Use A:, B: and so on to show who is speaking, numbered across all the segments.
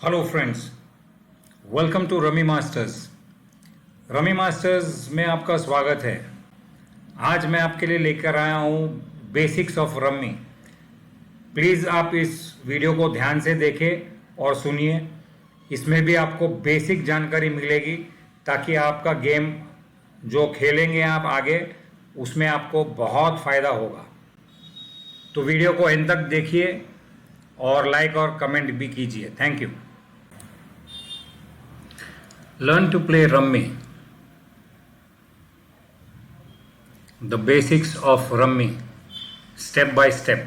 A: Hello friends, welcome to Rummy Masters. Rummy Masters में आपका स्वागत है। आज मैं आपके लिए लेकर आया हूँ बेसिक्स ऑफ रमी। प्लीज़ आप इस वीडियो को ध्यान से देखें और सुनिए। इसमें भी आपको बेसिक जानकारी मिलेगी ताकि आपका गेम जो खेलेंगे आप आगे उसमें आपको बहुत फ़ायदा होगा। तो वीडियो को एंड तक देखिए और लाइक और कमेंट भी कीजिए। Thank you. Learn to play rummy. The basics of rummy, step by step.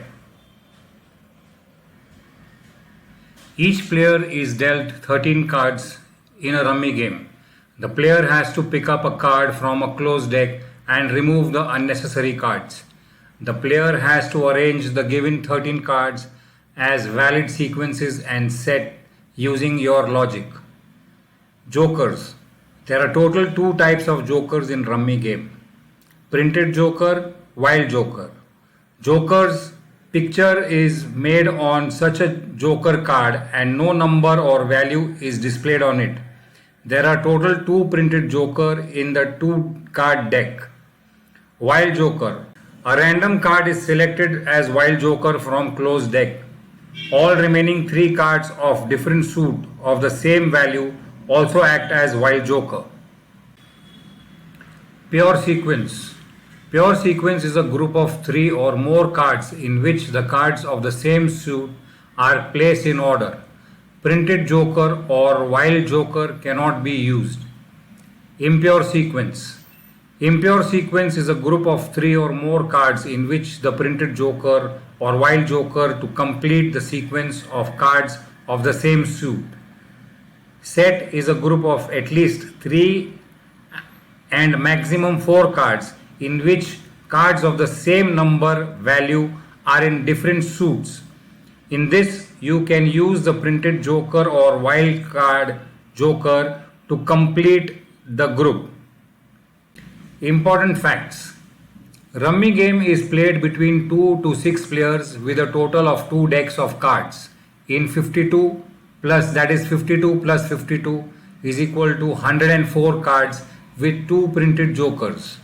A: Each player is dealt 13 cards in a rummy game. The player has to pick up a card from a closed deck and remove the unnecessary cards. The player has to arrange the given 13 cards as valid sequences and set using your logic. Jokers. There are total two types of jokers in rummy game. Printed joker, wild joker. Joker's picture is made on such a joker card and no number or value is displayed on it. There are total two printed joker in the two card deck. Wild joker. A random card is selected as wild joker from closed deck. All remaining three cards of different suit of the same value also act as wild joker. Pure sequence. Pure sequence is a group of three or more cards in which the cards of the same suit are placed in order. Printed joker or wild joker cannot be used. Impure sequence. Impure sequence is a group of three or more cards in which the printed joker or wild joker to complete the sequence of cards of the same suit. Set is a group of at least 3 and maximum 4 cards in which cards of the same number value are in different suits. In this, you can use the printed joker or wild card joker to complete the group. Important facts. Rummy game is played between 2 to 6 players with a total of 2 decks of cards in 52 plus, that is 52 plus 52 is equal to 104 cards with 2 printed jokers.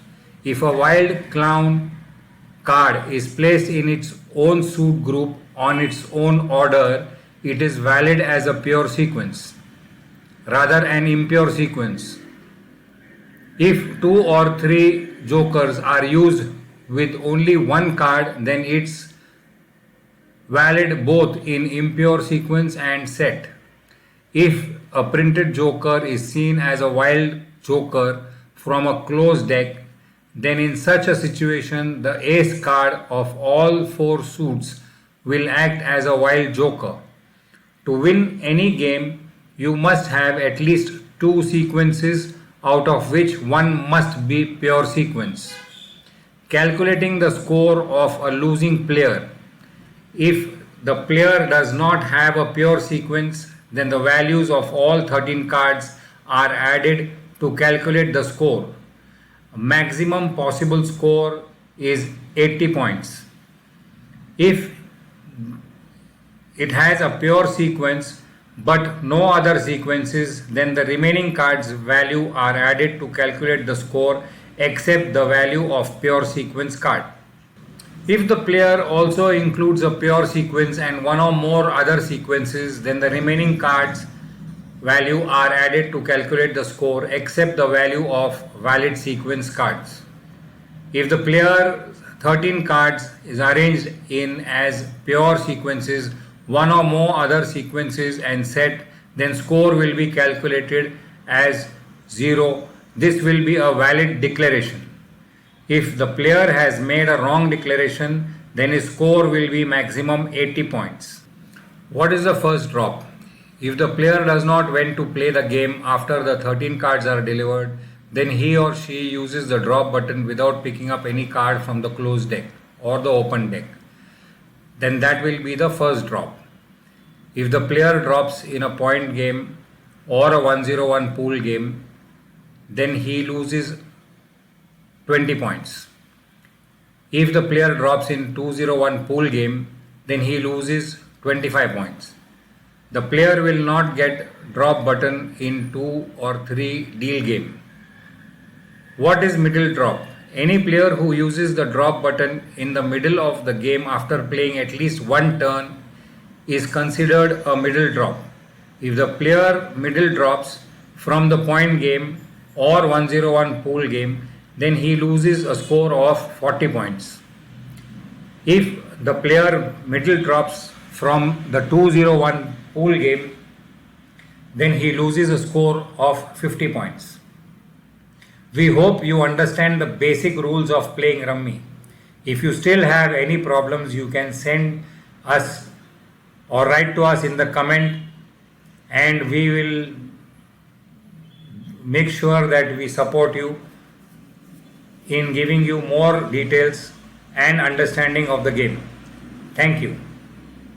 A: If a wild clown card is placed in its own suit group on its own order, it is valid as a pure sequence, rather an impure sequence. If 2 or 3 jokers are used with only one card, then it's valid both in impure sequence and set. If a printed joker is seen as a wild joker from a closed deck, then in such a situation the ace card of all 4 suits will act as a wild joker. To win any game, you must have at least 2 sequences, out of which one must be pure sequence. Calculating the score of a losing player. If the player does not have a pure sequence, then the values of all 13 cards are added to calculate the score. Maximum possible score is 80 points. If it has a pure sequence but no other sequences, then the remaining cards value are added to calculate the score except the value of pure sequence card. If the player also includes a pure sequence and one or more other sequences, then the remaining cards value are added to calculate the score except the value of valid sequence cards. If the player 13 cards is arranged in as pure sequences, one or more other sequences and set, then score will be calculated as 0. This will be a valid declaration. If the player has made a wrong declaration, then his score will be maximum 80 points. What is the first drop? If the player does not want to play the game after the 13 cards are delivered, then he or she uses the drop button without picking up any card from the closed deck or the open deck. Then that will be the first drop. If the player drops in a point game or a 101 pool game, then he loses 20 points. If the player drops in 201 pool game, then he loses 25 points. The player will not get drop button in 2 or 3 deal game. What is middle drop? Any player who uses the drop button in the middle of the game after playing at least one turn is considered a middle drop. If the player middle drops from the point game or 101 pool game, then he loses a score of 40 points. If the player middle drops from the 201 pool game, then he loses a score of 50 points. We hope you understand the basic rules of playing Rummy. If you still have any problems, you can send us or write to us in the comment, and we will make sure that we support you in giving you more details and understanding of the game. Thank you.